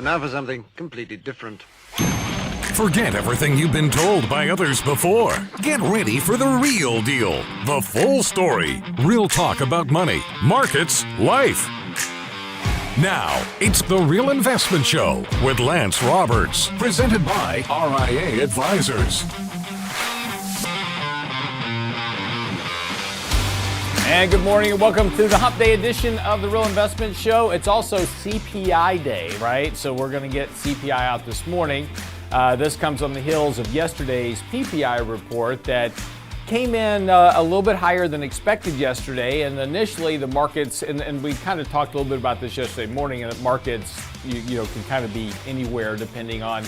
now for something completely different. Forget everything you've been told by others before. Get ready for the real deal, the full story. Real talk about money, markets, life. Now, it's The Real Investment Show with Lance Roberts, presented by RIA Advisors. And good morning and welcome to the Hump Day edition of The Real Investment Show. It's also CPI Day, right? So we're going to get CPI out this morning. This comes on the heels of yesterday's PPI report that came in a little bit higher than expected yesterday. And initially the markets, and we kind of talked a little bit about this yesterday morning, and the markets you know, can kind of be anywhere depending on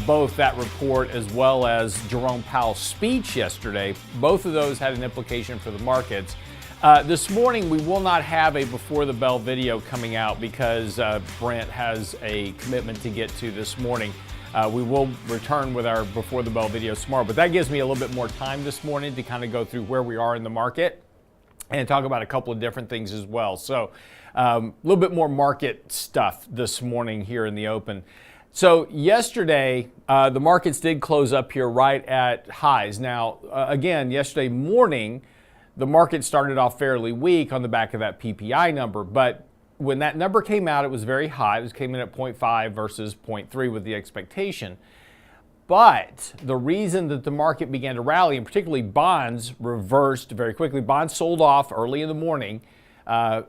both that report as well as Jerome Powell's speech yesterday. Both of those had an implication for the markets. This morning, we will not have a Before the Bell video coming out because Brent has a commitment to get to this morning. We will return with our Before the Bell video tomorrow, but that gives me a little bit more time this morning to kind of go through where we are in the market and talk about a couple of different things as well. So a little bit more market stuff this morning here in the open. So yesterday, the markets did close up here right at highs. Now, again, yesterday morning, the market started off fairly weak on the back of that PPI number, but when that number came out, it was very high. It came in at 0.5 versus 0.3 with the expectation. But the reason that the market began to rally, and particularly bonds, reversed very quickly. Bonds sold off early in the morning,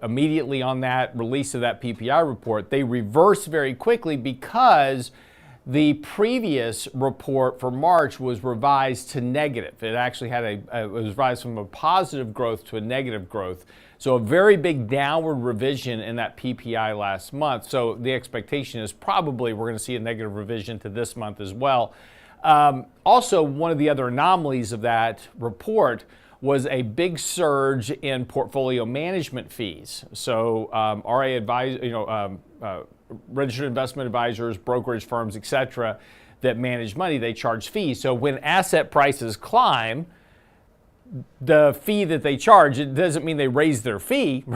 immediately on that release of that PPI report. They reversed very quickly because the previous report for March was revised to negative. It actually had it was revised from a positive growth to a negative growth. So a very big downward revision in that PPI last month. So the expectation is probably we're going to see a negative revision to this month as well. Also, one of the other anomalies of that report was a big surge in portfolio management fees. So RIA advisor, registered investment advisors, brokerage firms, et cetera, that manage money, they charge fees. So when asset prices climb, the fee that they charge, it doesn't mean they raise their fee,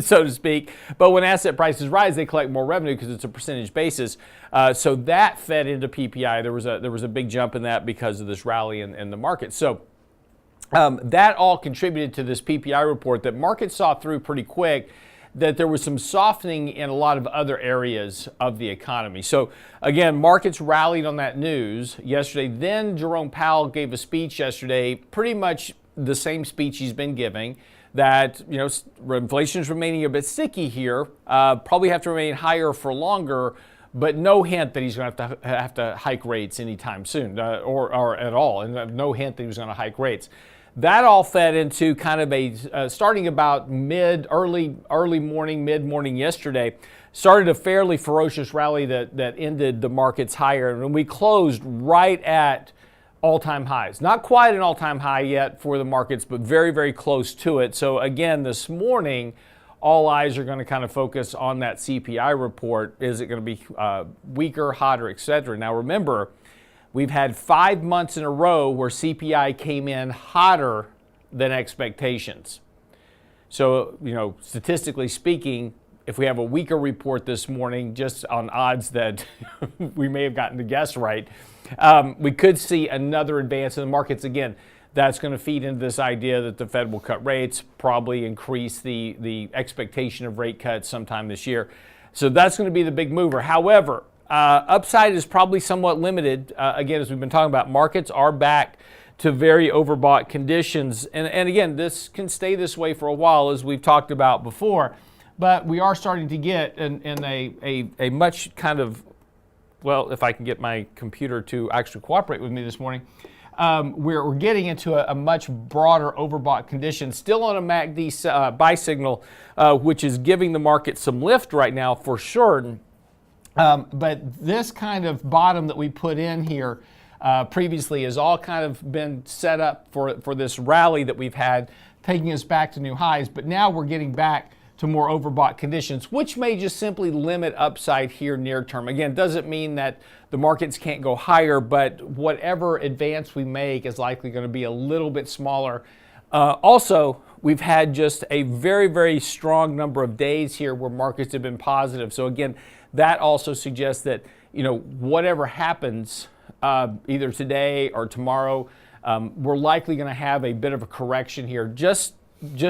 so to speak, but when asset prices rise, they collect more revenue because it's a percentage basis. So that fed into PPI. There was a big jump in that because of this rally in the market. So that all contributed to this PPI report that markets saw through pretty quick, that there was some softening in a lot of other areas of the economy. So again, markets rallied on that news yesterday. Then Jerome Powell gave a speech yesterday, pretty much the same speech he's been giving, that inflation is remaining a bit sticky here, probably have to remain higher for longer, but no hint that he's going to have to hike rates anytime soon, or at all, and no hint that he was going to hike rates. That all fed into kind of a, starting about mid-morning yesterday, started a fairly ferocious rally that ended the markets higher. And we closed right at all-time highs. Not quite an all-time high yet for the markets, but very, very close to it. So again, this morning, all eyes are going to kind of focus on that CPI report. Is it going to be weaker, hotter, et cetera? Now remember, we've had 5 months in a row where CPI came in hotter than expectations. So, statistically speaking, if we have a weaker report this morning, just on odds that we may have gotten the guess right, we could see another advance in the markets. Again, that's going to feed into this idea that the Fed will cut rates, probably increase the expectation of rate cuts sometime this year. So that's going to be the big mover. However, upside is probably somewhat limited. Again, as we've been talking about, markets are back to very overbought conditions. And again, this can stay this way for a while, as we've talked about before. But we are starting to get in a much kind of, well, if I can get my computer to actually cooperate with me this morning, we're getting into a much broader overbought condition, still on a MACD buy signal, which is giving the market some lift right now for sure. But this kind of bottom that we put in here previously has all kind of been set up for this rally that we've had, taking us back to new highs. But now we're getting back to more overbought conditions, which may just simply limit upside here near term. Again, doesn't mean that the markets can't go higher, but whatever advance we make is likely going to be a little bit smaller. Also, we've had just a very, very strong number of days here where markets have been positive. So again, that also suggests that, whatever happens either today or tomorrow, we're likely going to have a bit of a correction here, just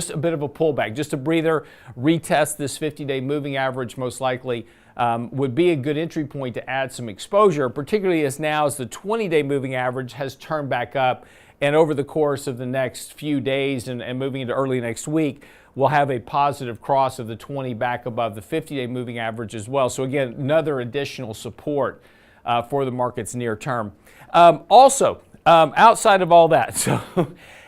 a bit of a pullback, just a breather, retest this 50-day moving average most likely. Would be a good entry point to add some exposure, particularly as the 20-day moving average has turned back up. And over the course of the next few days and moving into early next week, we'll have a positive cross of the 20 back above the 50-day moving average as well. So again, another additional support for the markets near term. Outside of all that, so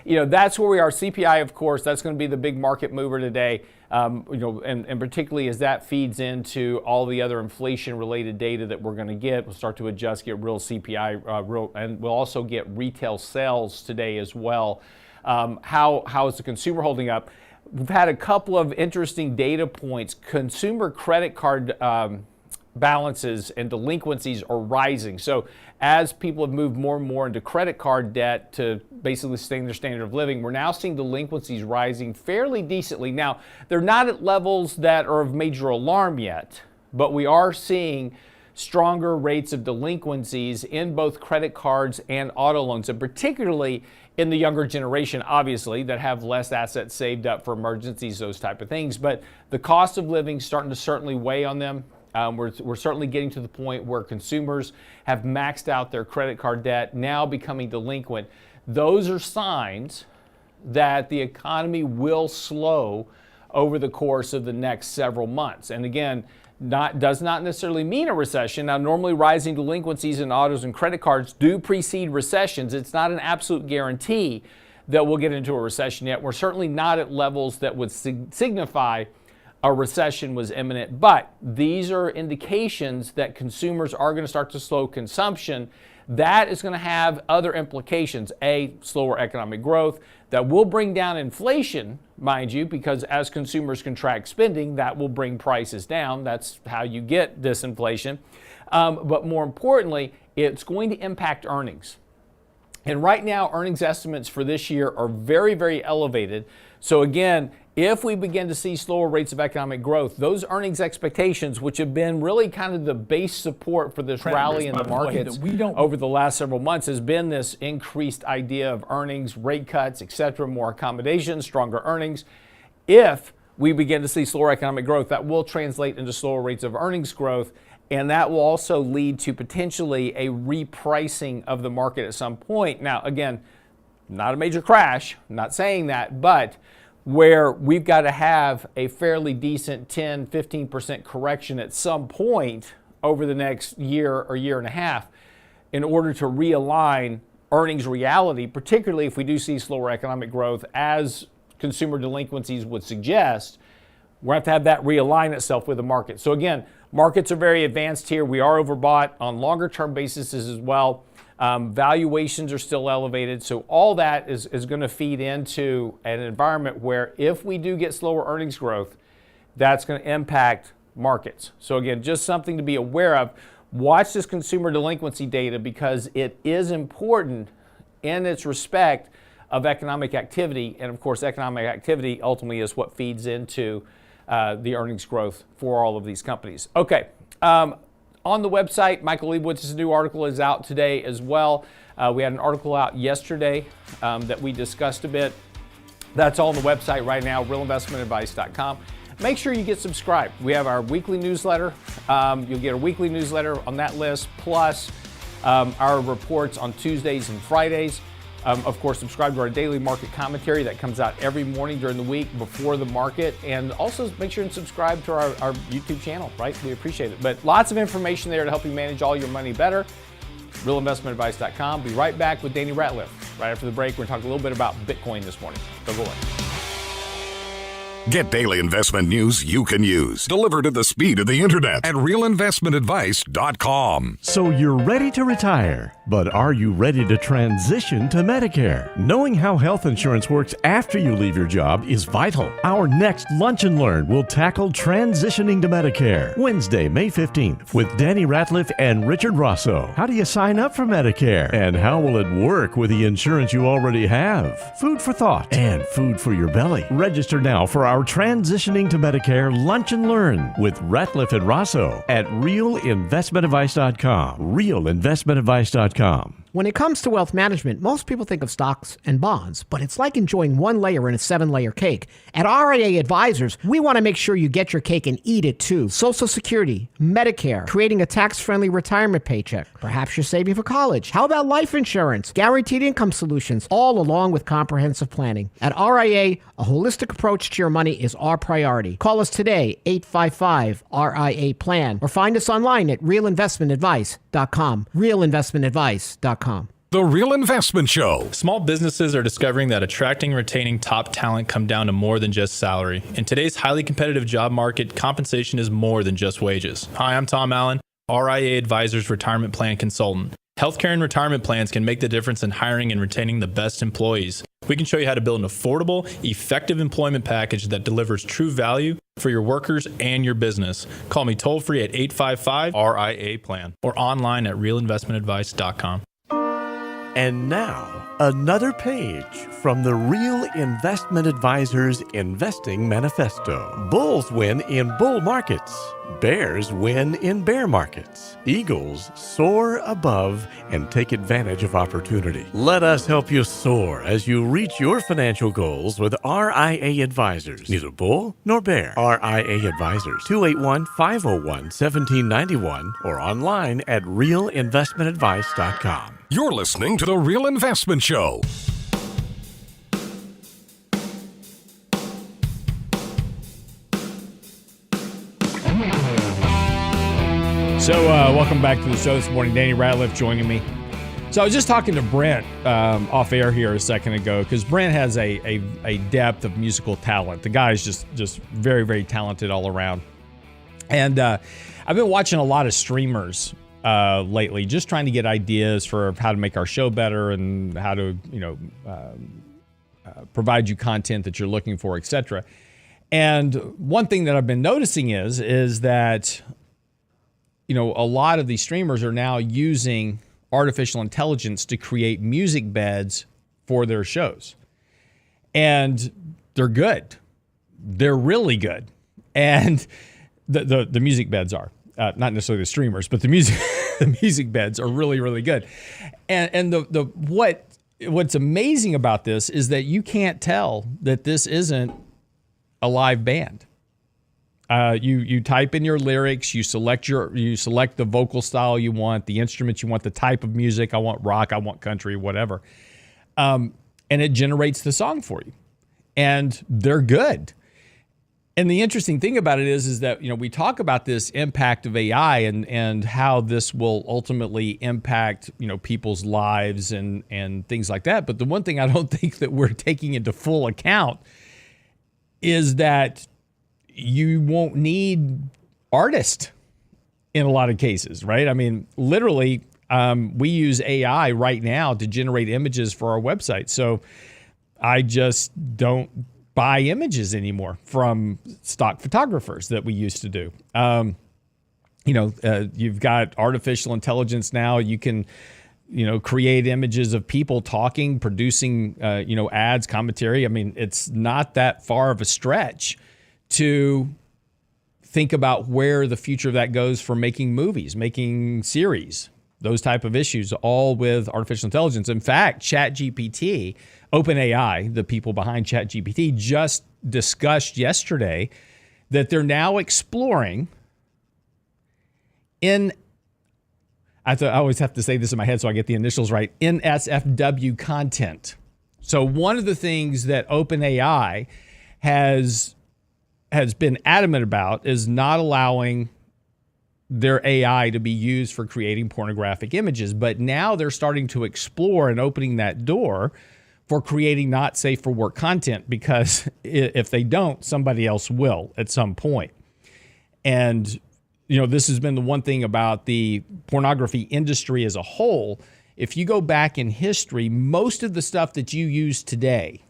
that's where we are. CPI, of course, that's going to be the big market mover today. And particularly as that feeds into all the other inflation-related data that we're going to get, we'll start to adjust, get real CPI, and we'll also get retail sales today as well. How is the consumer holding up? We've had a couple of interesting data points. Consumer credit card balances and delinquencies are rising. So as people have moved more and more into credit card debt to basically sustain their standard of living, we're now seeing delinquencies rising fairly decently. Now, they're not at levels that are of major alarm yet, but we are seeing stronger rates of delinquencies in both credit cards and auto loans, and particularly in the younger generation, obviously, that have less assets saved up for emergencies, those type of things. But the cost of living is starting to certainly weigh on them. We're certainly getting to the point where consumers have maxed out their credit card debt, now becoming delinquent. Those are signs that the economy will slow over the course of the next several months. And again, does not necessarily mean a recession. Now, normally rising delinquencies in autos and credit cards do precede recessions. It's not an absolute guarantee that we'll get into a recession yet. We're certainly not at levels that would signify a recession was imminent, but these are indications that consumers are going to start to slow consumption. That is going to have other implications. Slower economic growth that will bring down inflation, mind you, because as consumers contract spending, that will bring prices down. That's how you get disinflation. But more importantly, it's going to impact earnings. And right now, earnings estimates for this year are very, very elevated. So again, if we begin to see slower rates of economic growth, those earnings expectations, which have been really kind of the base support for this rally in the markets over the last several months, has been this increased idea of earnings, rate cuts, etc., more accommodations, stronger earnings. If we begin to see slower economic growth, that will translate into slower rates of earnings growth, and that will also lead to potentially a repricing of the market at some point. Now, again, not a major crash, I'm not saying that, but where we've got to have a fairly decent 10, 15% correction at some point over the next year or year and a half in order to realign earnings reality, particularly if we do see slower economic growth as consumer delinquencies would suggest. We're going to have that realign itself with the market. So again, markets are very advanced here. We are overbought on longer term basis as well. Valuations are still elevated. So all that is going to feed into an environment where if we do get slower earnings growth, that's going to impact markets. So again, just something to be aware of. Watch this consumer delinquency data because it is important in its respect of economic activity. And of course, economic activity ultimately is what feeds into the earnings growth for all of these companies. Okay. On the website, Michael Leibowitz's new article is out today as well. We had an article out yesterday that we discussed a bit. That's all on the website right now, realinvestmentadvice.com. Make sure you get subscribed. We have our weekly newsletter. You'll get a weekly newsletter on that list, plus our reports on Tuesdays and Fridays. Of course, subscribe to our daily market commentary that comes out every morning during the week before the market. And also make sure and subscribe to our YouTube channel, right? We appreciate it. But lots of information there to help you manage all your money better. realinvestmentadvice.com. Be right back with Danny Ratliff. Right after the break, we're going to talk a little bit about Bitcoin this morning. Don't go away. Get daily investment news you can use, delivered at the speed of the internet at realinvestmentadvice.com. So you're ready to retire, but are you ready to transition to Medicare? Knowing how health insurance works after you leave your job is vital. Our next Lunch and Learn will tackle transitioning to Medicare, Wednesday, May 15th, with Danny Ratliff and Richard Rosso. How do you sign up for Medicare? And how will it work with the insurance you already have? Food for thought and food for your belly. Register now for our our Transitioning to Medicare Lunch and Learn with Ratliff and Rosso at realinvestmentadvice.com. Realinvestmentadvice.com. When it comes to wealth management, most people think of stocks and bonds, but it's like enjoying one layer in a 7-layer cake. At RIA Advisors, we want to make sure you get your cake and eat it too. Social Security, Medicare, creating a tax-friendly retirement paycheck. Perhaps you're saving for college. How about life insurance, guaranteed income solutions, all along with comprehensive planning? At RIA, a holistic approach to your money is our priority. Call us today, 855-RIA-PLAN, or find us online at realinvestmentadvice.com. Realinvestmentadvice.com. The Real Investment Show. Small businesses are discovering that attracting and retaining top talent come down to more than just salary. In today's highly competitive job market, compensation is more than just wages. Hi, I'm Tom Allen, RIA Advisors Retirement Plan Consultant. Healthcare and retirement plans can make the difference in hiring and retaining the best employees. We can show you how to build an affordable, effective employment package that delivers true value for your workers and your business. Call me toll free at 855-RIA-PLAN or online at realinvestmentadvice.com. And now, another page from the Real Investment Advisors Investing Manifesto. Bulls win in bull markets. Bears win in bear markets. Eagles soar above and take advantage of opportunity. Let us help you soar as you reach your financial goals with RIA Advisors. Neither bull nor bear. RIA Advisors, 281-501-1791 or online at realinvestmentadvice.com. You're listening to The Real Investment Show. So welcome back to the show this morning. Danny Ratliff joining me. So I was just talking to Brent off air here a second ago because Brent has a depth of musical talent. The guy is just very, very talented all around. And I've been watching a lot of streamers lately, just trying to get ideas for how to make our show better and how to provide you content that you're looking for, etc. And one thing that I've been noticing is that a lot of these streamers are now using artificial intelligence to create music beds for their shows. And they're good. They're really good. And the music beds are. Not necessarily the streamers, but the music beds are really, really good. And what's amazing about this is that you can't tell that this isn't a live band. You type in your lyrics, you select the vocal style you want, the instruments you want, the type of music. I want rock, I want country, whatever. And it generates the song for you. And they're good. And the interesting thing about it is that, we talk about this impact of AI and how this will ultimately impact, people's lives and things like that. But the one thing I don't think that we're taking into full account is that you won't need artists in a lot of cases, right? I mean, literally, we use AI right now to generate images for our website. So I just don't buy images anymore from stock photographers that we used to do. You've got artificial intelligence now. You can, create images of people talking, producing, ads, commentary. I mean, it's not that far of a stretch to think about where the future of that goes for making movies, making series, those type of issues, all with artificial intelligence. In fact, ChatGPT, OpenAI, the people behind ChatGPT, just discussed yesterday that they're now exploring I always have to say this in my head so I get the initials right, NSFW content. So one of the things that OpenAI has been adamant about is not allowing their AI to be used for creating pornographic images. But now they're starting to explore and opening that door for creating not safe for work content, because if they don't, somebody else will at some point. And, this has been the one thing about the pornography industry as a whole. If you go back in history, most of the stuff that you use today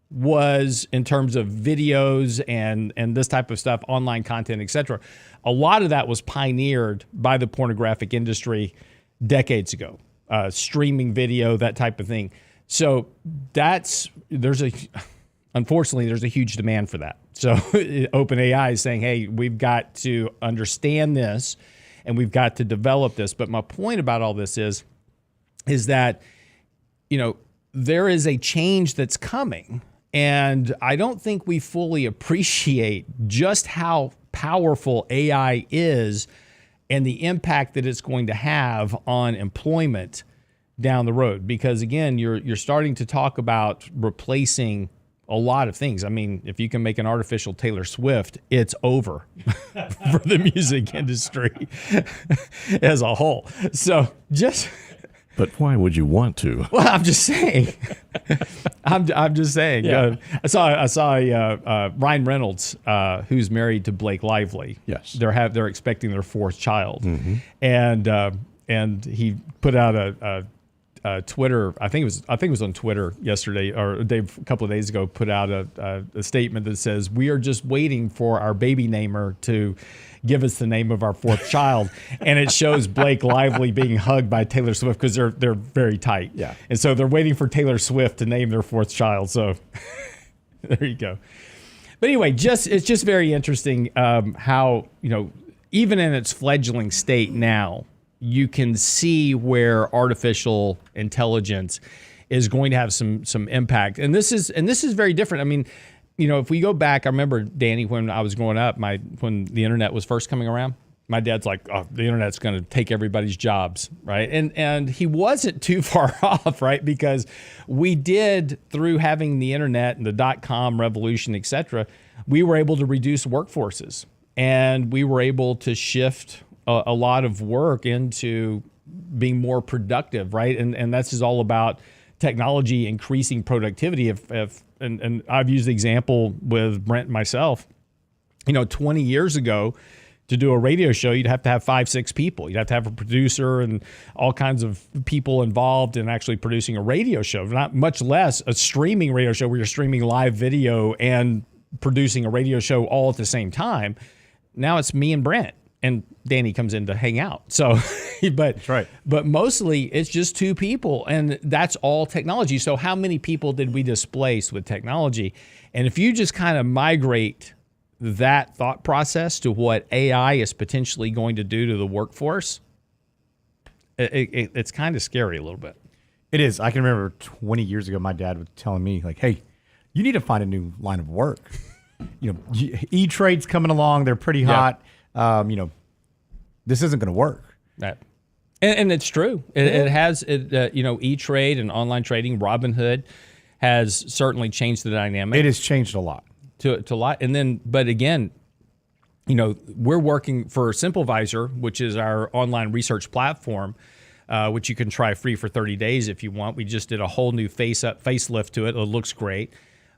was, in terms of videos and this type of stuff, online content, etc., a lot of that was pioneered by the pornographic industry decades ago, streaming video, that type of thing. So there's unfortunately, there's a huge demand for that. So OpenAI is saying, hey, we've got to understand this and we've got to develop this. But my point about all this is that, there is a change that's coming. And I don't think we fully appreciate just how powerful AI is and the impact that it's going to have on employment down the road. Because again, you're starting to talk about replacing a lot of things. I mean, if you can make an artificial Taylor Swift, it's over for the music industry as a whole. So But why would you want to? well, I'm just saying. I'm just saying. Yeah. I saw Ryan Reynolds, who's married to Blake Lively. Yes. They're expecting their fourth child, and he put out a Twitter. I think it was on Twitter yesterday or a couple of days ago. Put out a statement that says, "We are just waiting for our baby namer to give us the name of our fourth child," and it shows Blake Lively being hugged by Taylor Swift because they're very tight. Yeah. And so they're waiting for Taylor Swift to name their fourth child. So there you go. But anyway, it's just very interesting how, even in its fledgling state now, you can see where artificial intelligence is going to have some impact. And this is very different. I mean, if we go back, I remember, Danny, when I was growing up, when the internet was first coming around, my dad's like, oh, the internet's going to take everybody's jobs, right? And he wasn't too far off, right? Because we did, through having the internet and the .com revolution, et cetera, we were able to reduce workforces, and we were able to shift a lot of work into being more productive, right? And that's just all about technology increasing productivity. And I've used the example with Brent and myself, 20 years ago, to do a radio show, you'd have to have 5-6 people. You'd have to have a producer and all kinds of people involved in actually producing a radio show, not much less a streaming radio show where you're streaming live video and producing a radio show all at the same time. Now it's me and Brent, and Danny comes in to hang out. So, That's right. But mostly it's just 2 people, and that's all technology. So how many people did we displace with technology? And if you just kind of migrate that thought process to what AI is potentially going to do to the workforce, it's kind of scary a little bit. It is. I can remember 20 years ago, my dad was telling me, like, hey, you need to find a new line of work. E-Trade's coming along. They're pretty hot. This isn't going to work. Right. And it's true. It has, E-Trade and online trading, Robinhood has certainly changed the dynamic. It has changed a lot. To a lot. And then, but again, we're working for SimpleVisor, which is our online research platform, which you can try free for 30 days if you want. We just did a whole new facelift to it. It looks great.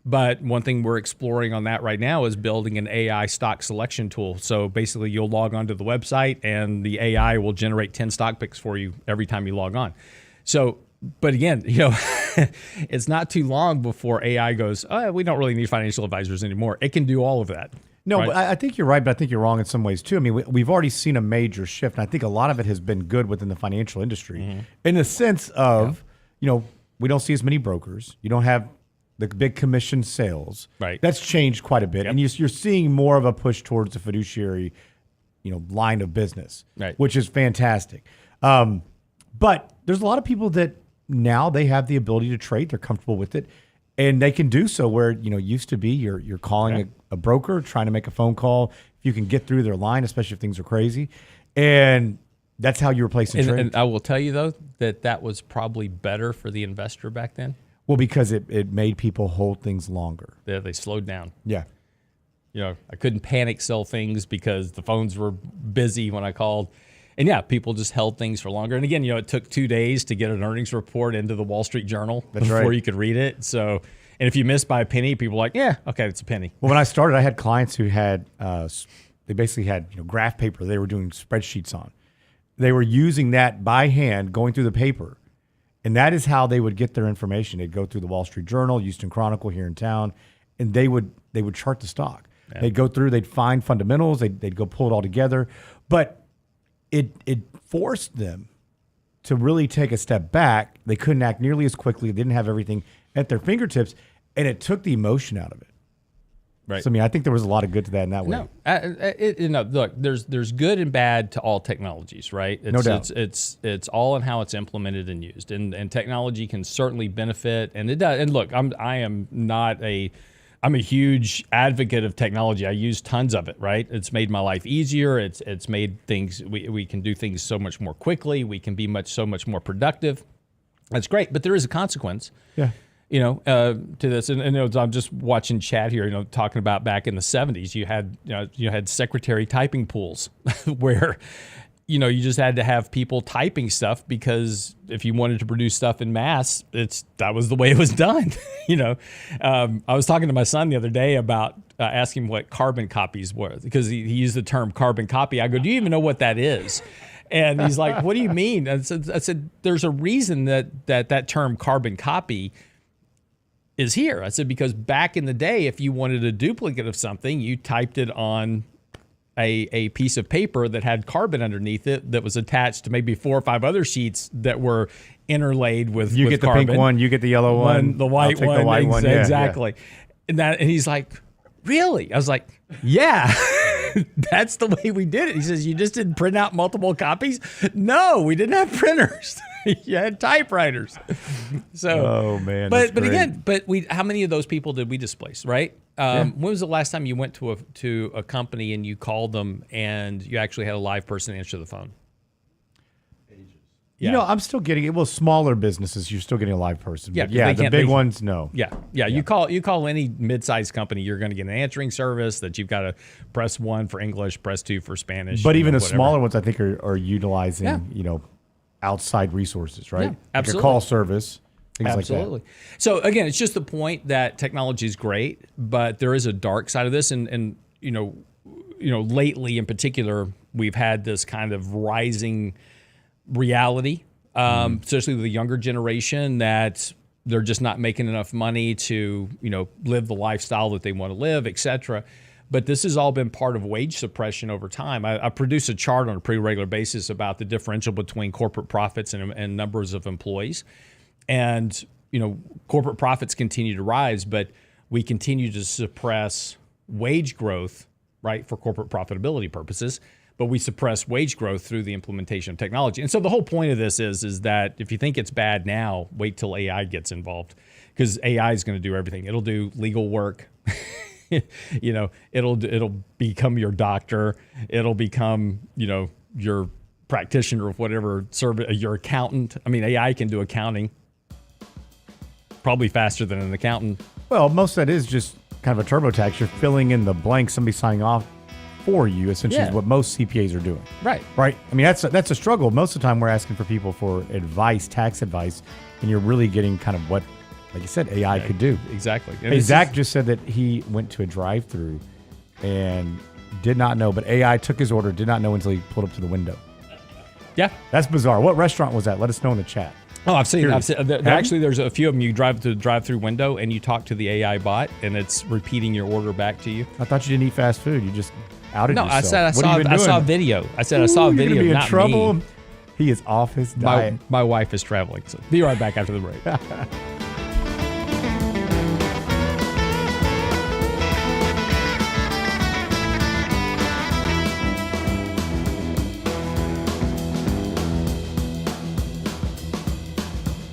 But one thing we're exploring on that right now is building an AI stock selection tool. So basically, you'll log onto the website and the AI will generate 10 stock picks for you every time you log on. So, but again, it's not too long before AI goes, oh, we don't really need financial advisors anymore. It can do all of that. No, right? but I think you're right, but I think you're wrong in some ways too. I mean, we've already seen a major shift, and I think a lot of it has been good within the financial industry in the sense of, we don't see as many brokers. You don't have the big commission sales. Right. That's changed quite a bit. Yep. And you're seeing more of a push towards the fiduciary, line of business, right, which is fantastic. But there's a lot of people that now they have the ability to trade. They're comfortable with it. And they can do so where, used to be you're calling a broker, trying to make a phone call. If you can get through their line, especially if things are crazy. And that's how you replace a trade. And I will tell you, though, that was probably better for the investor back then. Well, because it made people hold things longer. They slowed down. Yeah. I couldn't panic sell things because the phones were busy when I called. And yeah, people just held things for longer. And again, it took 2 days to get an earnings report into the Wall Street Journal before you could read it. So, and if you missed by a penny, people were like, yeah, okay, it's a penny. Well, when I started, I had clients who had, they basically had graph paper they were doing spreadsheets on. They were using that by hand, going through the paper. And that is how they would get their information. They'd go through the Wall Street Journal, Houston Chronicle here in town, and they would chart the stock. Yeah. They'd go through, they'd find fundamentals, they'd go pull it all together. But it forced them to really take a step back. They couldn't act nearly as quickly. They didn't have everything at their fingertips. and it took the emotion out of it. Right. So, I mean, I think there was a lot of good to that in that way. No, look, there's good and bad to all technologies, right? No doubt. It's all in how it's implemented and used, and technology can certainly benefit, and it does. And look, I'm a huge advocate of technology. I use tons of it, right? It's made my life easier. It's made things, we can do things so much more quickly. We can be so much more productive. That's great, but there is a consequence. Yeah. To this, and I'm just watching chat here. Talking about back in the 70s, you had secretary typing pools where, you just had to have people typing stuff because if you wanted to produce stuff in mass, that was the way it was done. I was talking to my son the other day about asking him what carbon copies were because he used the term carbon copy. I go, do you even know what that is? And he's like, what do you mean? I said, there's a reason that term carbon copy is here. I said, because back in the day, if you wanted a duplicate of something, you typed it on a piece of paper that had carbon underneath it that was attached to maybe 4 or 5 other sheets that were interlaid with You get the carbon. pink one, you get the yellow one, the white one. The white one. Yeah, exactly. Yeah. And he's like, really? I was like, yeah. That's the way we did it. He says, you just didn't print out multiple copies? No, we didn't have printers. You had typewriters. So, oh man. But again, how many of those people did we displace, right? When was the last time you went to a company and you called them and you actually had a live person answer the phone? Yeah. I'm still getting it. Well, smaller businesses, you're still getting a live person. Yeah, But the big ones, no. Yeah. You call any mid-sized company, you're going to get an answering service that you've got to press 1 for English, press 2 for Spanish. But even the smaller ones, I think, are utilizing outside resources, right? Yeah, absolutely. Like a call service, things like that. Absolutely. So again, it's just the point that technology is great, but there is a dark side of this, and lately in particular, we've had this kind of rising reality, especially with the younger generation, that they're just not making enough money to, live the lifestyle that they want to live, et cetera. But this has all been part of wage suppression over time. I produce a chart on a pretty regular basis about the differential between corporate profits and numbers of employees. And, corporate profits continue to rise, but we continue to suppress wage growth, right, for corporate profitability purposes. But we suppress wage growth through the implementation of technology. And so the whole point of this is that if you think it's bad now, wait till AI gets involved, because AI is going to do everything. It'll do legal work. It'll become your doctor. It'll become, your practitioner of whatever service, your accountant. I mean, AI can do accounting probably faster than an accountant. Well, most of that is just kind of a TurboTax. You're filling in the blanks, somebody signing off for you, essentially, is what most CPAs are doing. Right. I mean, that's a struggle. Most of the time, we're asking for people for advice, tax advice, and you're really getting kind of what, like you said, AI could do. Exactly. Hey, Zach just said that he went to a drive-thru and did not know, but AI took his order, did not know until he pulled up to the window. Yeah. That's bizarre. What restaurant was that? Let us know in the chat. Oh, I've seen. Actually, there's a few of them. You drive to the drive-through window and you talk to the AI bot, and it's repeating your order back to you. I thought you didn't eat fast food. You just outed yourself. No, I said I saw a video. I said I saw a video. You're gonna be in not trouble. Me. He is off his diet. My wife is traveling. So be right back after the break.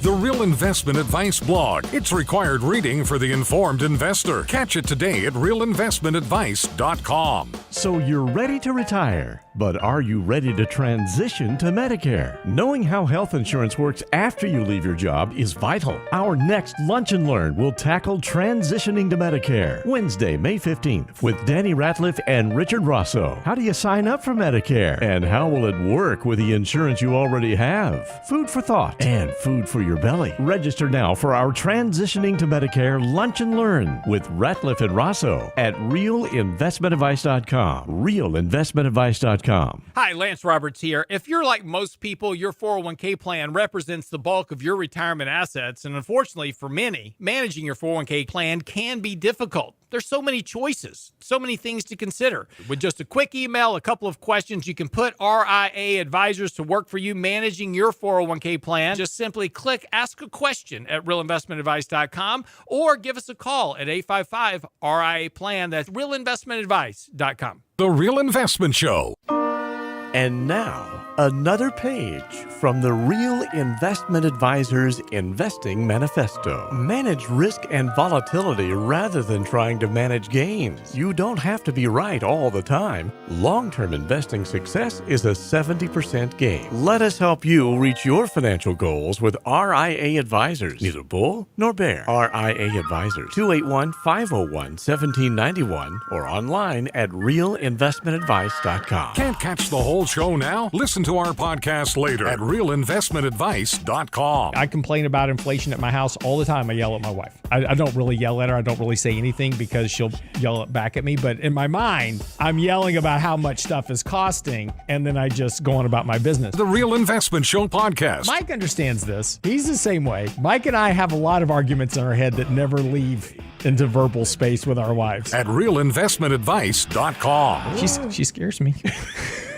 The Real Investment Advice blog. It's required reading for the informed investor. Catch it today at realinvestmentadvice.com. So you're ready to retire, but are you ready to transition to Medicare? Knowing how health insurance works after you leave your job is vital. Our next Lunch and Learn will tackle transitioning to Medicare. Wednesday, May 15th, with Danny Ratliff and Richard Rosso. How do you sign up for Medicare? And how will it work with the insurance you already have? Food for thought and food for your belly. Register now for our Transitioning to Medicare Lunch and Learn with Ratliff and Rosso at realinvestmentadvice.com. Realinvestmentadvice.com. realinvestmentadvice.com. Hi, Lance Roberts here. If you're like most people, your 401k plan represents the bulk of your retirement assets. And unfortunately for many, managing your 401k plan can be difficult. There's so many choices, so many things to consider. With just a quick email, a couple of questions, you can put RIA advisors to work for you managing your 401k plan. Just simply click Ask a Question at realinvestmentadvice.com or give us a call at 855-RIA-PLAN. That's realinvestmentadvice.com. The Real Investment Show. And now, another page from the Real Investment Advisors Investing Manifesto. Manage risk and volatility rather than trying to manage gains. You don't have to be right all the time. Long-term investing success is a 70% gain. Let us help you reach your financial goals with RIA Advisors. Neither bull nor bear. RIA Advisors, 281-501-1791 or online at realinvestmentadvice.com. Can't catch the whole show now? Listen to our podcast later at realinvestmentadvice.com. I complain about inflation at my house all the time. I yell at my wife. I don't really yell at her. I don't really say anything because she'll yell it back at me. But in my mind, I'm yelling about how much stuff is costing, and then I just go on about my business. The Real Investment Show podcast. Mike understands this. He's the same way. Mike and I have a lot of arguments in our head that never leave into verbal space with our wives. At realinvestmentadvice.com. She scares me.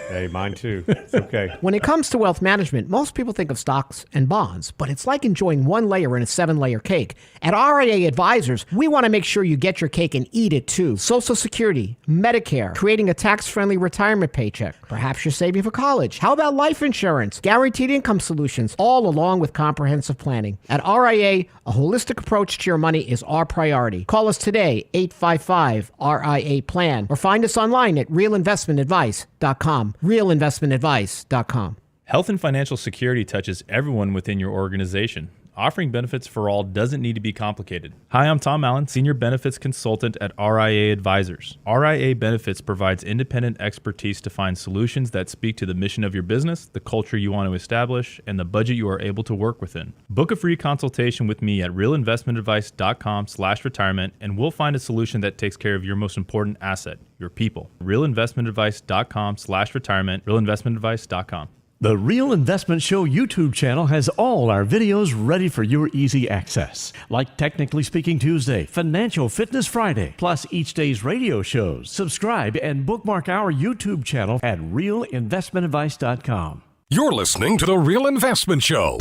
Hey, mine too. It's okay. When it comes to wealth management, most people think of stocks and bonds, but it's like enjoying one layer in a 7-layer cake. At RIA Advisors, we want to make sure you get your cake and eat it too. Social Security, Medicare, creating a tax-friendly retirement paycheck. Perhaps you're saving for college. How about life insurance, guaranteed income solutions, all along with comprehensive planning. At RIA, a holistic approach to your money is our priority. Call us today, 855-RIA-PLAN, or find us online at realinvestmentadvice.com. realinvestmentadvice.com. Health and financial security touches everyone within your organization. Offering benefits for all doesn't need to be complicated. Hi, I'm Tom Allen, Senior Benefits Consultant at RIA Advisors. RIA Benefits provides independent expertise to find solutions that speak to the mission of your business, the culture you want to establish, and the budget you are able to work within. Book a free consultation with me at realinvestmentadvice.com/retirement, and we'll find a solution that takes care of your most important asset, your people. realinvestmentadvice.com/retirement, realinvestmentadvice.com. The Real Investment Show YouTube channel has all our videos ready for your easy access, like Technically Speaking Tuesday, Financial Fitness Friday, plus each day's radio shows. Subscribe and bookmark our YouTube channel at realinvestmentadvice.com. You're listening to The Real Investment Show.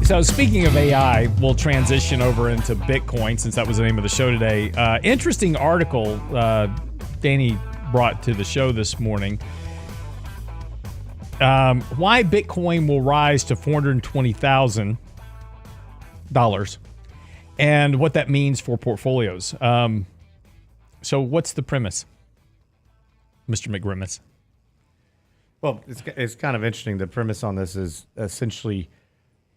So speaking of AI, we'll transition over into Bitcoin since that was the name of the show today. Interesting article Danny brought to the show this morning. Why Bitcoin will rise to $420,000 and what that means for portfolios. So what's the premise, Mr. McGrimace? Well, it's kind of interesting. The premise on this is essentially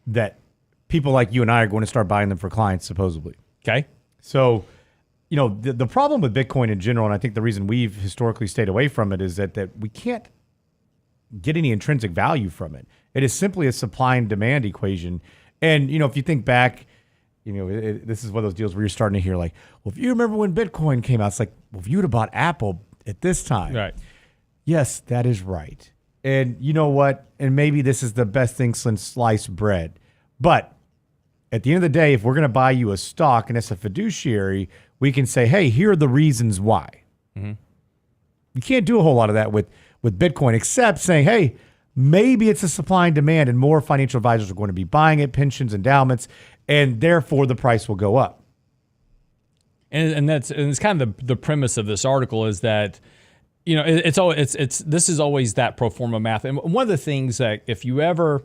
that people like you and I are going to start buying them for clients, supposedly. Okay. So, you know, the problem with Bitcoin in general, and I think the reason we've historically stayed away from it is that we can't get any intrinsic value from it. It is simply a supply and demand equation. And, you know, if you think back, you know, this is one of those deals where you're starting to hear like, well, if you remember when Bitcoin came out, it's like, well, if you'd have bought Apple at this time. Right. Yes, that is right. And you know what? And maybe this is the best thing since sliced bread. But at the end of the day, if we're going to buy you a stock and it's a fiduciary, we can say, hey, here are the reasons why. Mm-hmm. You can't do a whole lot of that with Bitcoin, except saying, hey, maybe it's a supply and demand and more financial advisors are going to be buying it, pensions, endowments, and therefore the price will go up. And it's kind of the premise of this article is that, you know, this is always that pro forma math. And one of the things that if you ever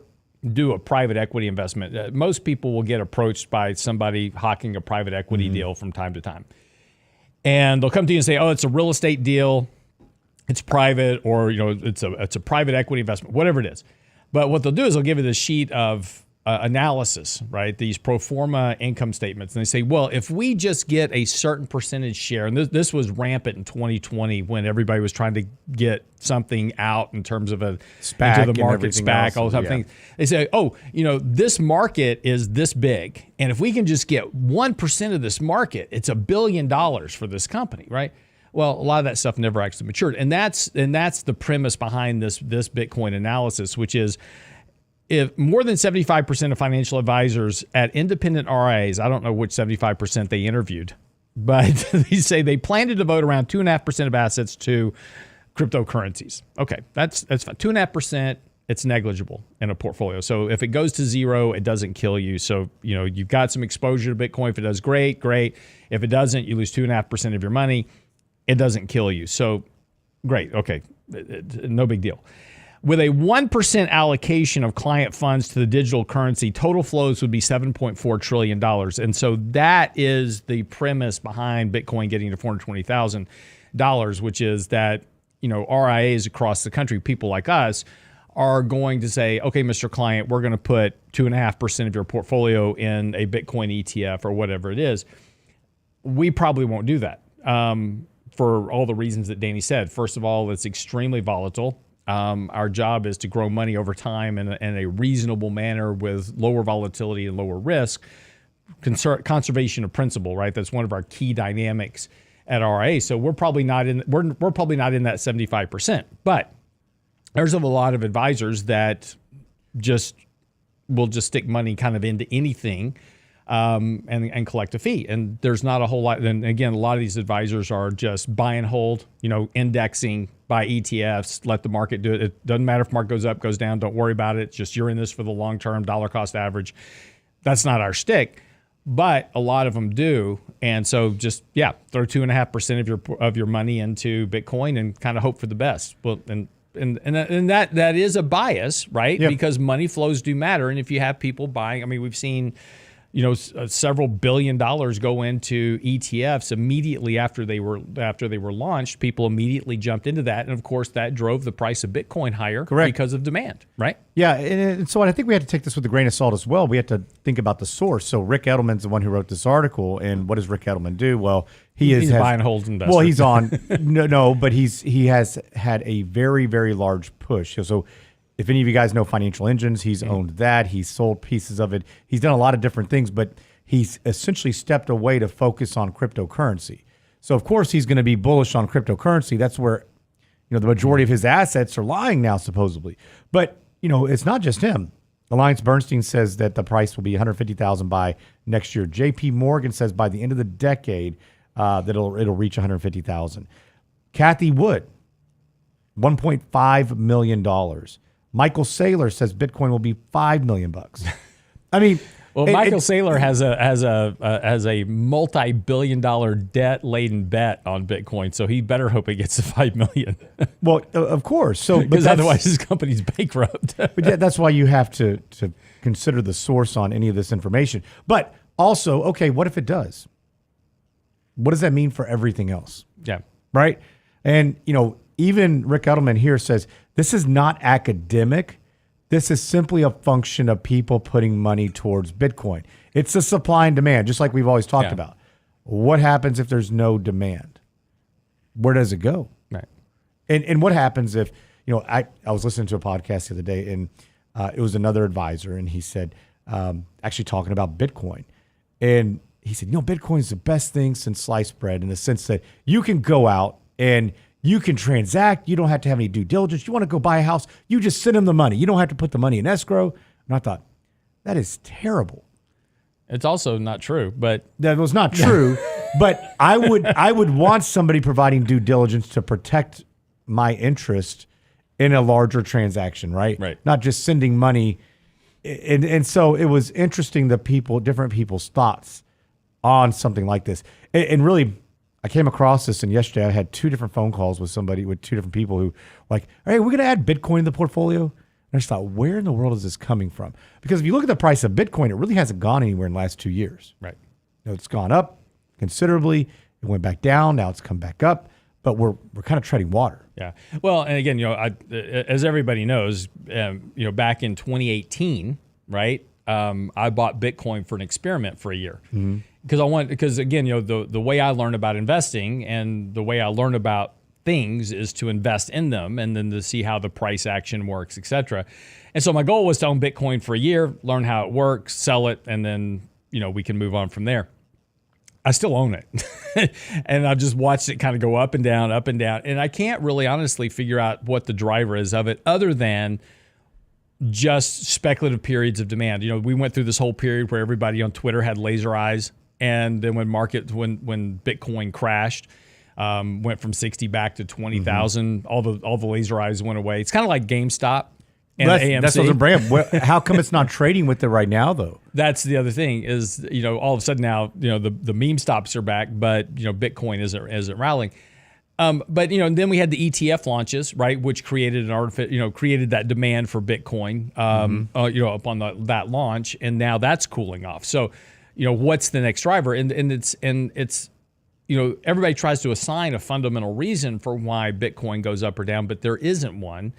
do a private equity investment, most people will get approached by somebody hawking a private equity deal from time to time. And they'll come to you and say, oh, it's a real estate deal, it's private, or, you know, it's a private equity investment, whatever it is. But what they'll do is they'll give you the sheet of analysis, right? These pro forma income statements. And they say, well, if we just get a certain percentage share, and this was rampant in 2020 when everybody was trying to get something out in terms of a SPAC into the market, SPAC, all those type of things. They say, oh, this market is this big. And if we can just get 1% of this market, it's $1 billion for this company, right? Well, a lot of that stuff never actually matured. And that's the premise behind this Bitcoin analysis, which is, if more than 75% of financial advisors at independent RIAs, I don't know which 75% they interviewed, but they say they plan to devote around 2.5% of assets to cryptocurrencies. Okay, that's fine. 2.5%, it's negligible in a portfolio. So if it goes to zero, it doesn't kill you. So, you've got some exposure to Bitcoin. If it does, great. If it doesn't, you lose 2.5% of your money. It doesn't kill you. So great. Okay, no big deal. With a 1% allocation of client funds to the digital currency, total flows would be $7.4 trillion. And so that is the premise behind Bitcoin getting to $420,000, which is that, RIAs across the country, people like us, are going to say, okay, Mr. Client, we're going to put 2.5% of your portfolio in a Bitcoin ETF or whatever it is. We probably won't do that for all the reasons that Danny said. First of all, it's extremely volatile. Our job is to grow money over time in a reasonable manner with lower volatility and lower risk. Conservation of principle, right? That's one of our key dynamics at RIA. So we're probably not in that 75%. But there's a lot of advisors that will just stick money kind of into anything and collect a fee. And there's not a whole lot. And again, a lot of these advisors are just buy and hold, indexing, buy ETFs, let the market do it. It doesn't matter if market goes up, goes down. Don't worry about it. It's just you're in this for the long term, dollar cost average. That's not our shtick, but a lot of them do. And so just, throw 2.5% of your money into Bitcoin and kind of hope for the best. Well, and that is a bias, right? Yep. Because money flows do matter. And if you have people buying, we've seen, several $1 billion go into ETFs immediately after they were launched. People immediately jumped into that, and of course, that drove the price of Bitcoin higher. Correct. Because of demand, right? Yeah, and so I think we had to take this with a grain of salt as well. We had to think about the source. So Rick Edelman's the one who wrote this article, and what does Rick Edelman do? Well, he's a buy and hold investor. Well, he's on but he has had a very, very large push. So if any of you guys know Financial Engines, he's owned that. He's sold pieces of it. He's done a lot of different things, but he's essentially stepped away to focus on cryptocurrency. So, of course, he's going to be bullish on cryptocurrency. That's where, the majority of his assets are lying now, supposedly. But, it's not just him. Alliance Bernstein says that the price will be $150,000 by next year. JP Morgan says by the end of the decade that it'll reach $150,000. Kathy Wood, $1.5 million. Michael Saylor says Bitcoin will be $5 million. Michael Saylor has a multi-billion-dollar debt-laden bet on Bitcoin, so he better hope it gets to $5 million. Well, of course. So, because otherwise his company's bankrupt. But that's why you have to consider the source on any of this information. But also, okay, what if it does? What does that mean for everything else? Yeah. Right? And, even Rick Edelman here says this is not academic. This is simply a function of people putting money towards Bitcoin. It's a supply and demand, just like we've always talked about. What happens if there's no demand? Where does it go? Right. And what happens if, I was listening to a podcast the other day, and it was another advisor, and he said, actually talking about Bitcoin. And he said, Bitcoin's the best thing since sliced bread, in the sense that you can go out and you can transact. You don't have to have any due diligence. You want to go buy a house, you just send them the money. You don't have to put the money in escrow. And I thought, that is terrible. It's also not true, but that was not true. But I would want somebody providing due diligence to protect my interest in a larger transaction, right? Right. Not just sending money. And so it was interesting different people's thoughts on something like this. And really, I came across this, and yesterday I had 2 different phone calls with two different people who like, hey, we're going to add Bitcoin to the portfolio. And I just thought, where in the world is this coming from? Because if you look at the price of Bitcoin, it really hasn't gone anywhere in the last 2 years. Right. It's gone up considerably. It went back down. Now it's come back up. But we're kind of treading water. Yeah. Well, and again, as everybody knows, back in 2018, right, I bought Bitcoin for an experiment for a year because again, the way I learn about investing and the way I learn about things is to invest in them and then to see how the price action works, etc. And so my goal was to own Bitcoin for a year, learn how it works, sell it, and then we can move on from there. I still own it. And I've just watched it kind of go up and down. And I can't really honestly figure out what the driver is of it other than just speculative periods of demand. We went through this whole period where everybody on Twitter had laser eyes. And then when Bitcoin crashed, went from 60 back to 20,000, all the laser eyes went away. It's kind of like GameStop. And AMC. That's what I'm bringing up. How come it's not trading with it right now, though? That's the other thing is, all of a sudden now, the meme stocks are back, but, Bitcoin isn't rallying. But, then we had the ETF launches, right, which created created that demand for Bitcoin, upon that launch. And now that's cooling off. So, what's the next driver? And it's everybody tries to assign a fundamental reason for why Bitcoin goes up or down, but there isn't one.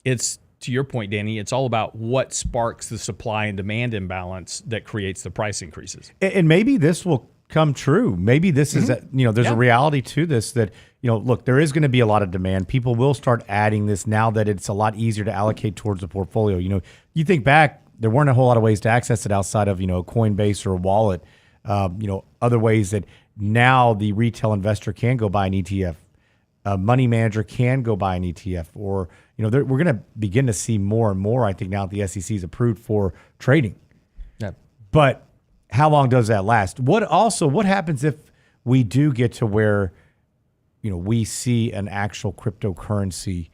It's, to your point, Danny, it's all about what sparks the supply and demand imbalance that creates the price increases. And maybe this will come true. Maybe this is, there's a reality to this that, look, there is going to be a lot of demand. People will start adding this now that it's a lot easier to allocate towards the portfolio. You think back, there weren't a whole lot of ways to access it outside of, Coinbase or a wallet, other ways that now the retail investor can go buy an ETF. A money manager can go buy an ETF, or we're going to begin to see more and more. I think now that the SEC is approved for trading. Yeah. But how long does that last? What happens if we do get to where we see an actual cryptocurrency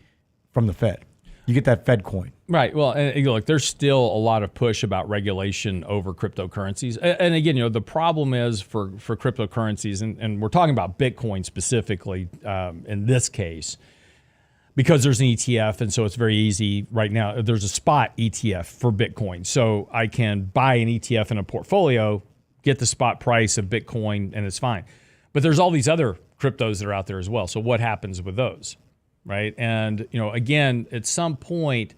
from the Fed? You get that Fed coin. Right. Well, and look, there's still a lot of push about regulation over cryptocurrencies. And again, the problem is for cryptocurrencies, and we're talking about Bitcoin specifically in this case, because there's an ETF, and so it's very easy right now. There's a spot ETF for Bitcoin. So I can buy an ETF in a portfolio, get the spot price of Bitcoin, and it's fine. But there's all these other cryptos that are out there as well. So what happens with those? Right. And, again, at some point,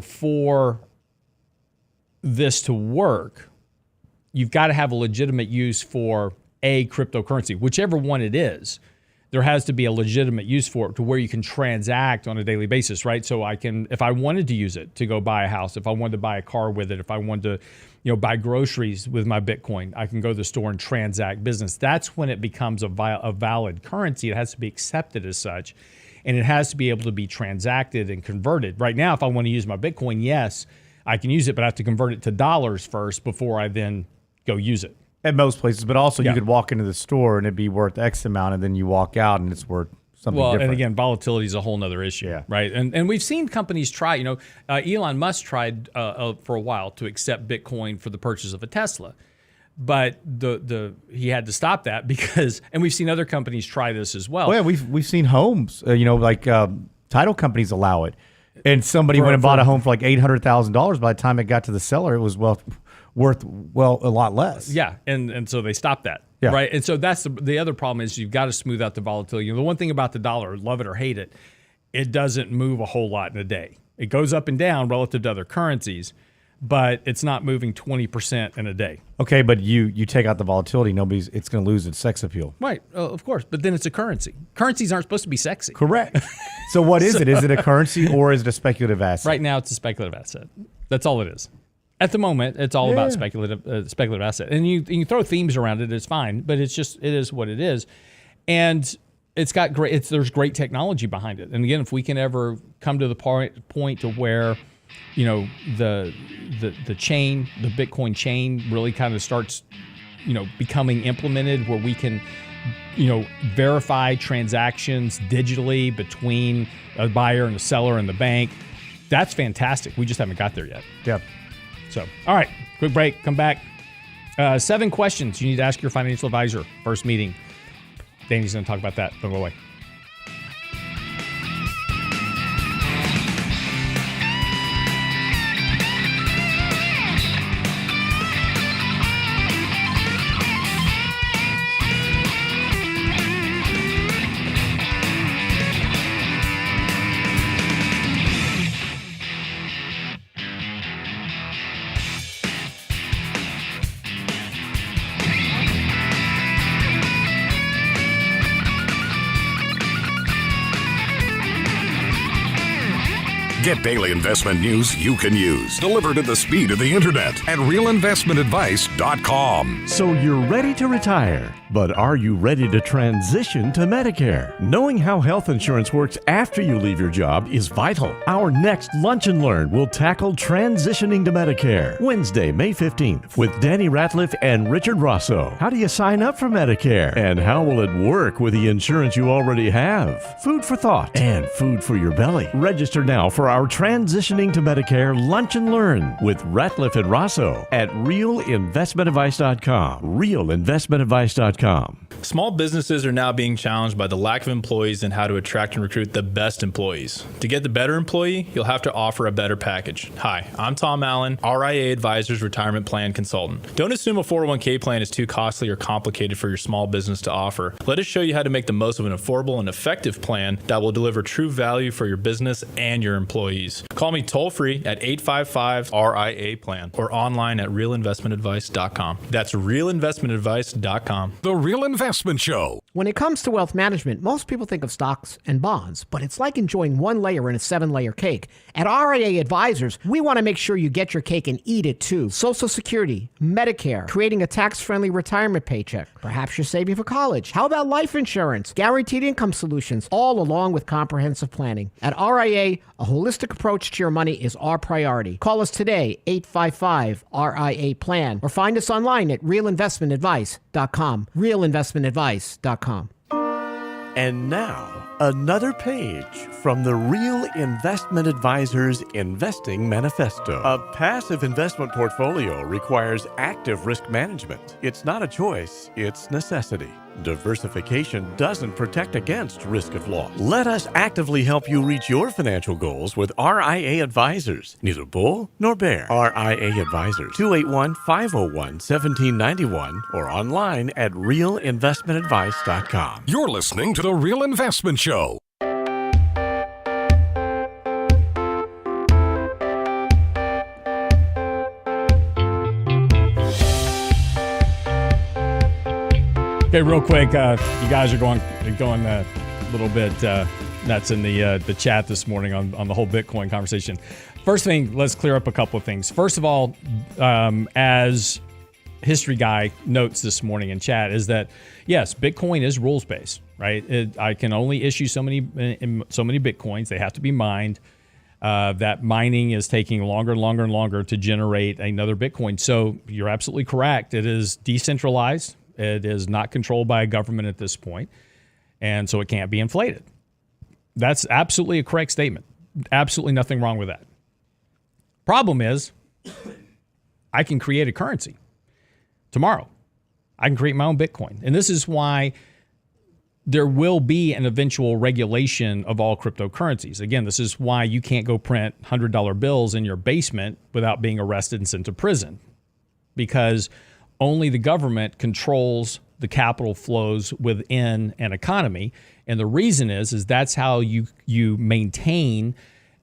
for this to work, you've got to have a legitimate use for a cryptocurrency, whichever one it is. There has to be a legitimate use for it to where you can transact on a daily basis, right? So I can, if I wanted to use it to go buy a house, if I wanted to buy a car with it, if I wanted to, buy groceries with my Bitcoin, I can go to the store and transact business. That's when it becomes a valid currency. It has to be accepted as such. And it has to be able to be transacted and converted. Right now, if I want to use my Bitcoin, yes, I can use it, but I have to convert it to dollars first before I then go use it. At most places, but also you could walk into the store and it'd be worth X amount, and then you walk out and it's worth something different. And again, volatility is a whole nother issue, right? And we've seen companies try, Elon Musk tried for a while to accept Bitcoin for the purchase of a Tesla. But he had to stop that because, and we've seen other companies try this as well. Well, yeah, we've seen homes, title companies allow it, and somebody went and bought a home for like $800,000. By the time it got to the seller, it was worth a lot less. Yeah, and so they stopped that. Yeah. Right, and so that's the other problem is you've got to smooth out the volatility. The one thing about the dollar, love it or hate it, it doesn't move a whole lot in a day. It goes up and down relative to other currencies, but it's not moving 20% in a day. Okay, but you take out the volatility, it's going to lose its sex appeal. Right, of course, but then it's a currency. Currencies aren't supposed to be sexy. Correct. So what is it? Is it a currency or is it a speculative asset? Right now, it's a speculative asset. That's all it is. At the moment, it's all about speculative asset. And you can throw themes around it, it's fine, but it is what it is. And it's got there's great technology behind it. And again, if we can ever come to the point to where the chain, the Bitcoin chain really kind of starts, becoming implemented where we can, verify transactions digitally between a buyer and a seller and the bank. That's fantastic. We just haven't got there yet. Yep. So, all right, quick break. Come back. 7 questions you need to ask your financial advisor. First meeting. Danny's going to talk about that. Don't go away. Get daily investment news you can use, delivered at the speed of the internet at realinvestmentadvice.com. So you're ready to retire, but are you ready to transition to Medicare? Knowing how health insurance works after you leave your job is vital. Our next Lunch and Learn will tackle transitioning to Medicare, Wednesday, May 15th, with Danny Ratliff and Richard Rosso. How do you sign up for Medicare? And how will it work with the insurance you already have? Food for thought and food for your belly. Register now for our Transitioning to Medicare Lunch and Learn with Ratliff and Rosso at realinvestmentadvice.com. Realinvestmentadvice.com. Small businesses are now being challenged by the lack of employees and how to attract and recruit the best employees. To get the better employee, you'll have to offer a better package. Hi, I'm Tom Allen, RIA Advisors Retirement Plan Consultant. Don't assume a 401k plan is too costly or complicated for your small business to offer. Let us show you how to make the most of an affordable and effective plan that will deliver true value for your business and your employees. Call me toll-free at 855-RIA-PLAN or online at realinvestmentadvice.com. That's realinvestmentadvice.com. The Real Investment Show. When it comes to wealth management, most people think of stocks and bonds, but it's like enjoying one layer in a 7-layer cake. At RIA Advisors, we want to make sure you get your cake and eat it too. Social Security, Medicare, creating a tax-friendly retirement paycheck. Perhaps you're saving for college. How about life insurance, guaranteed income solutions, all along with comprehensive planning? At RIA, a holistic approach to your money is our priority. Call us today, 855-RIA-PLAN, or find us online at realinvestmentadvice.com. Realinvestmentadvice.com. And now, another page from the Real Investment Advisors Investing Manifesto. A passive investment portfolio requires active risk management. It's not a choice, it's necessity. Diversification doesn't protect against risk of loss. Let us actively help you reach your financial goals with RIA Advisors. Neither bull nor bear. RIA Advisors, 281-501-1791 or online at realinvestmentadvice.com. You're listening to The Real Investment Show. Okay, real quick, you guys are going a little bit nuts in the chat this morning on the whole Bitcoin conversation. First thing, let's clear up a couple of things. First of all, as History Guy notes this morning in chat, is that yes, Bitcoin is rules based, right? I can only issue so many Bitcoins. They have to be mined. That mining is taking longer and longer and longer to generate another Bitcoin. So you're absolutely correct. It is decentralized. It is not controlled by a government at this point, and so it can't be inflated. That's absolutely a correct statement. Absolutely nothing wrong with that. Problem is, I can create a currency tomorrow. I can create my own Bitcoin. And this is why there will be an eventual regulation of all cryptocurrencies. Again, this is why you can't go print $100 bills in your basement without being arrested and sent to prison, because only the government controls the capital flows within an economy. And the reason is that's how you maintain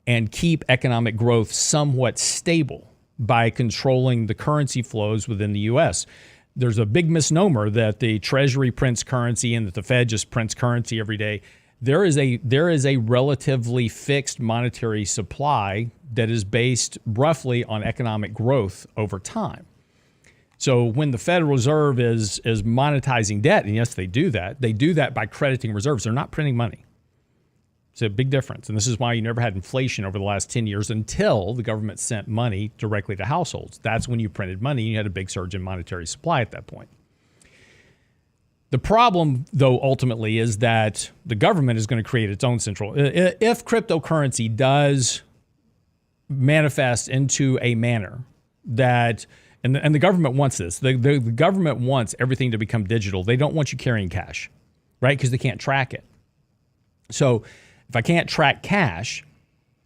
and keep economic growth somewhat stable, by controlling the currency flows within the U.S. There's a big misnomer that the Treasury prints currency and that the Fed just prints currency every day. There is a relatively fixed monetary supply that is based roughly on economic growth over time. So when the Federal Reserve is monetizing debt, and yes, they do that by crediting reserves. They're not printing money. It's a big difference. And this is why you never had inflation over the last 10 years until the government sent money directly to households. That's when you printed money. You had a big surge in monetary supply at that point. The problem, though, ultimately is that the government is going to create its own central. If cryptocurrency does manifest into a manner that, and the government wants this, the government wants everything to become digital. They don't want you carrying cash, right? Because they can't track it. So if I can't track cash,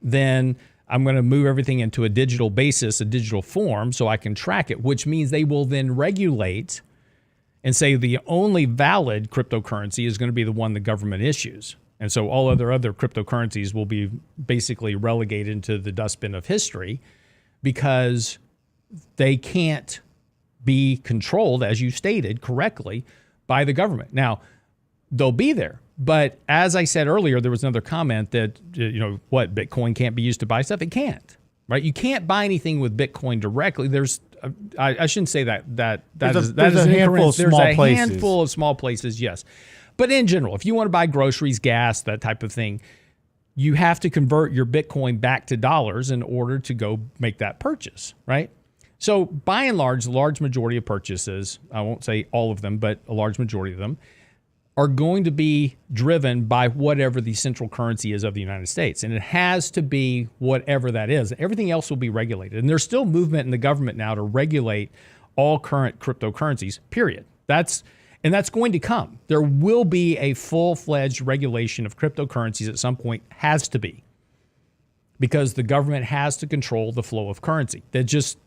then I'm going to move everything into a digital basis, a digital form, so I can track it, which means they will then regulate and say the only valid cryptocurrency is going to be the one the government issues. And so all other cryptocurrencies will be basically relegated into the dustbin of history because they can't be controlled, as you stated correctly, by the government. Now, they'll be there. But as I said earlier, there was another comment that, what, Bitcoin can't be used to buy stuff? It can't, right? You can't buy anything with Bitcoin directly. There's, I shouldn't say that. That is a handful of small places. There's a handful of small places, yes. But in general, if you want to buy groceries, gas, that type of thing, you have to convert your Bitcoin back to dollars in order to go make that purchase, right? So by and large, the large majority of purchases, I won't say all of them, but a large majority of them, are going to be driven by whatever the central currency is of the United States. And it has to be whatever that is. Everything else will be regulated. And there's still movement in the government now to regulate all current cryptocurrencies, period. That's going to come. There will be a full-fledged regulation of cryptocurrencies at some point, has to be, because the government has to control the flow of currency. That's just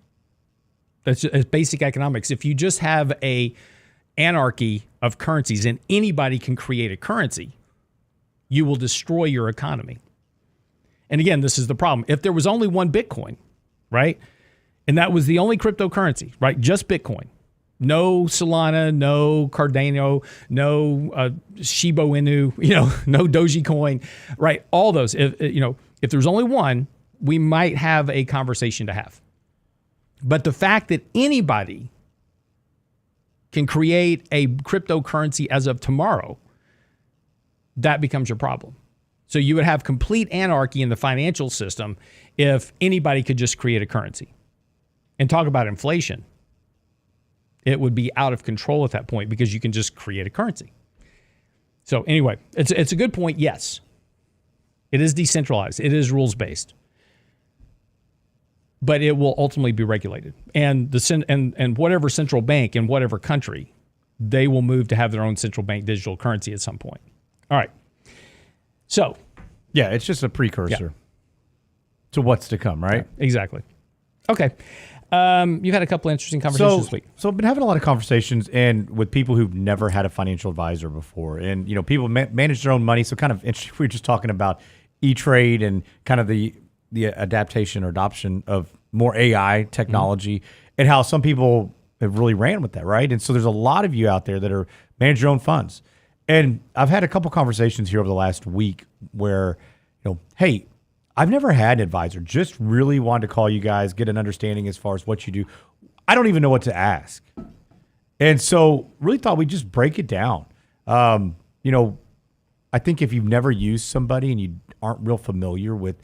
basic economics. If you just have a anarchy of currencies and anybody can create a currency, you will destroy your economy. And again, this is the problem. If there was only one Bitcoin, right, and that was the only cryptocurrency, right, just Bitcoin, no Solana, no Cardano, no Shiba Inu, no Dogecoin, right, all those. If there's only one, we might have a conversation to have. But the fact that anybody can create a cryptocurrency as of tomorrow, that becomes your problem. So you would have complete anarchy in the financial system if anybody could just create a currency. And talk about inflation. It would be out of control at that point because you can just create a currency. So anyway, it's a good point. Yes, it is decentralized. It is rules-based. But it will ultimately be regulated. And and whatever central bank in whatever country, they will move to have their own central bank digital currency at some point. All right. So. Yeah, it's just a precursor to what's to come, right? Yeah, exactly. Okay. You've had a couple of interesting conversations this week. So I've been having a lot of conversations and with people who've never had a financial advisor before. And, people manage their own money. So kind of interesting. We were just talking about E-Trade and kind of the adaptation or adoption of more AI technology and how some people have really ran with that, right? And so there's a lot of you out there that are manage your own funds. And I've had a couple conversations here over the last week where, hey, I've never had an advisor, just really wanted to call you guys, get an understanding as far as what you do. I don't even know what to ask. And so really thought we'd just break it down. I think if you've never used somebody and you aren't real familiar with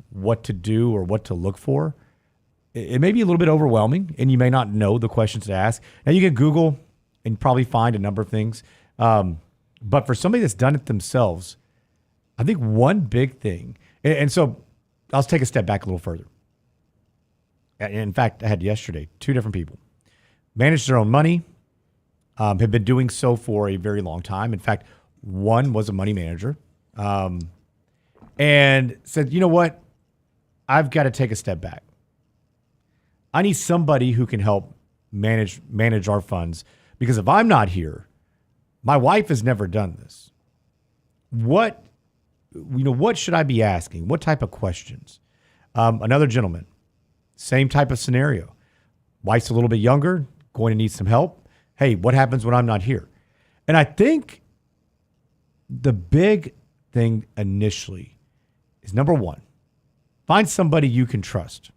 what to do or what to look for, it may be a little bit overwhelming and you may not know the questions to ask. Now you can Google and probably find a number of things. But for somebody that's done it themselves, I think one big thing, and so I'll take a step back a little further. In fact, I had yesterday 2 different people manage their own money, have been doing so for a very long time. In fact, one was a money manager. And said, you know what? I've got to take a step back. I need somebody who can help manage our funds because if I'm not here, my wife has never done this. What should I be asking? What type of questions? Another gentleman, same type of scenario. Wife's a little bit younger, going to need some help. Hey, what happens when I'm not here? And I think the big thing initially is number one, find somebody you can trust.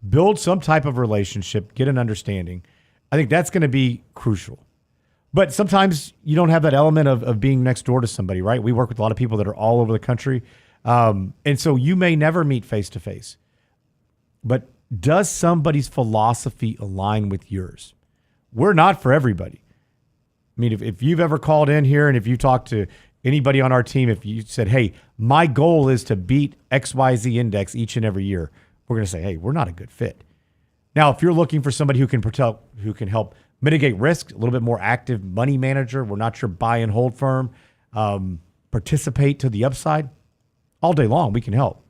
Build some type of relationship, get an understanding. I think that's going to be crucial. But sometimes you don't have that element of being next door to somebody, right? We work with a lot of people that are all over the country. And so you may never meet face to face. But does somebody's philosophy align with yours? We're not for everybody. I mean, if you've ever called in here and if you talked to anybody on our team, if you said, hey, my goal is to beat XYZ index each and every year, we're going to say, hey, we're not a good fit. Now, if you're looking for somebody who can help mitigate risk, a little bit more active money manager, we're not your buy and hold firm, participate to the upside, all day long, we can help.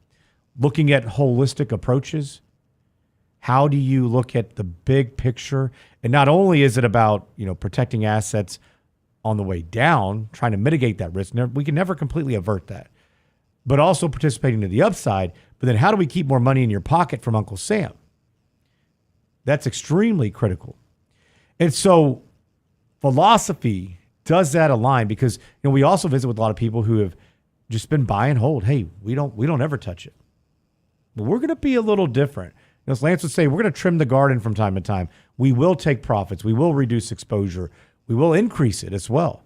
Looking at holistic approaches, how do you look at the big picture? And not only is it about, protecting assets on the way down, trying to mitigate that risk. We can never completely avert that, but also participating to the upside. But then how do we keep more money in your pocket from Uncle Sam? That's extremely critical. And so philosophy does that align? Because we also visit with a lot of people who have just been buy and hold. Hey, we don't ever touch it. But we're going to be a little different. As Lance would say, we're going to trim the garden from time to time. We will take profits. We will reduce exposure. We will increase it as well.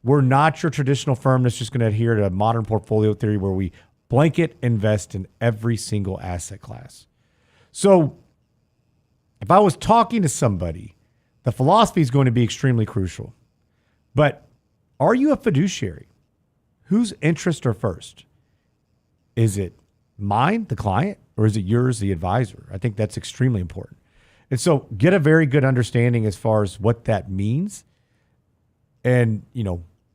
We're not your traditional firm that's just going to adhere to a modern portfolio theory where we blanket invest in every single asset class. So if I was talking to somebody, the philosophy is going to be extremely crucial. But are you a fiduciary? Whose interests are first? Is it mine, the client, or is it yours, the advisor? I think that's extremely important. And so get a very good understanding as far as what that means. And,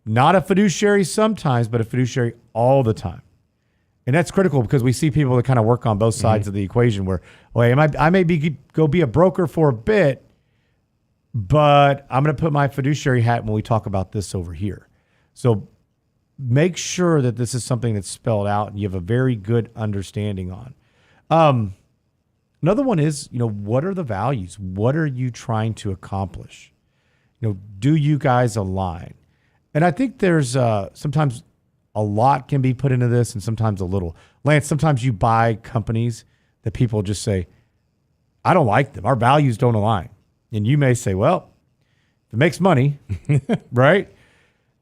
not a fiduciary sometimes, but a fiduciary all the time. And that's critical because we see people that kind of work on both sides of the equation where, I may go be a broker for a bit, but I'm going to put my fiduciary hat when we talk about this over here. So make sure that this is something that's spelled out and you have a very good understanding on. Another one is, what are the values? What are you trying to accomplish? Do you guys align? And I think there's sometimes a lot can be put into this and sometimes a little. Lance, sometimes you buy companies that people just say, I don't like them. Our values don't align. And you may say, well, if it makes money, right?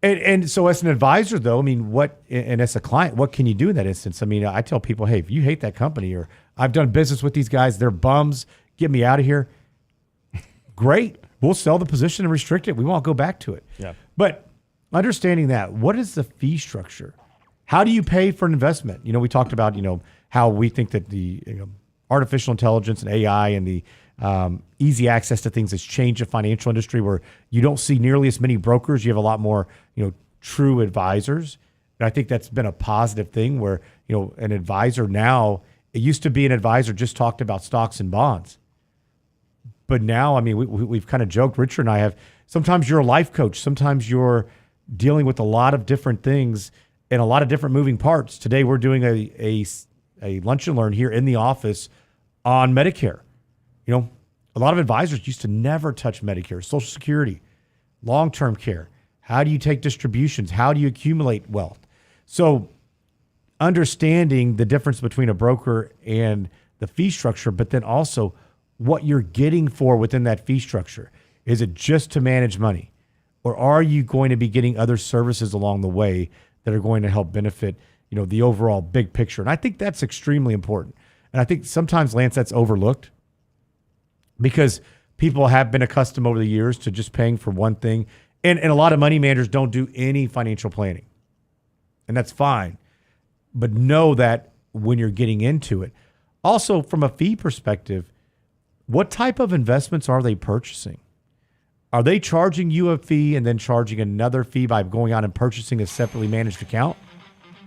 And so as an advisor, though, and as a client, what can you do in that instance? I tell people, hey, if you hate that company or I've done business with these guys, they're bums, get me out of here. Great. We'll sell the position and restrict it. We won't go back to it. Yeah. But understanding that, what is the fee structure? How do you pay for an investment? We talked about, how we think that the artificial intelligence and AI and the easy access to things has changed the financial industry where you don't see nearly as many brokers. You have a lot more, true advisors. And I think that's been a positive thing where, an advisor now, it used to be an advisor just talked about stocks and bonds. But now, we've kind of joked, Richard and I have, sometimes you're a life coach. Sometimes you're dealing with a lot of different things and a lot of different moving parts. Today, we're doing a lunch and learn here in the office on Medicare. A lot of advisors used to never touch Medicare, Social Security, long-term care. How do you take distributions? How do you accumulate wealth? So understanding the difference between a broker and the fee structure, but then also what you're getting for within that fee structure. Is it just to manage money? Or are you going to be getting other services along the way that are going to help benefit, the overall big picture? And I think that's extremely important. And I think sometimes, Lance, that's overlooked because people have been accustomed over the years to just paying for one thing. And a lot of money managers don't do any financial planning. And that's fine. But know that when you're getting into it. Also, from a fee perspective, what type of investments are they purchasing? Are they charging you a fee and then charging another fee by going out and purchasing a separately managed account?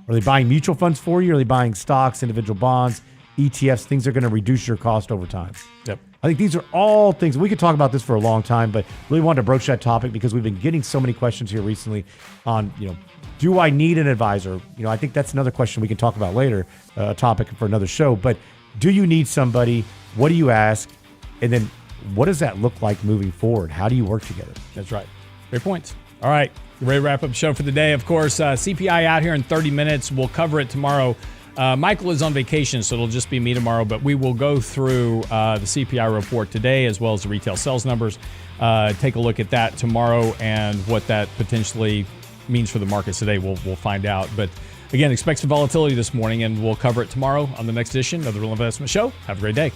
Are they buying mutual funds for you? Are they buying stocks, individual bonds, ETFs, things that are going to reduce your cost over time? Yep. I think these are all things. We could talk about this for a long time, but really wanted to broach that topic because we've been getting so many questions here recently on, do I need an advisor? I think that's another question we can talk about later, a topic for another show. But do you need somebody? What do you ask? And then what does that look like moving forward? How do you work together? That's right. Great points. All right. Ready to wrap up the show for the day. Of course, CPI out here in 30 minutes. We'll cover it tomorrow. Michael is on vacation, so it'll just be me tomorrow. But we will go through the CPI report today as well as the retail sales numbers. Take a look at that tomorrow and what that potentially means for the markets today. We'll find out. But again, expect some volatility this morning, and we'll cover it tomorrow on the next edition of the Real Investment Show. Have a great day.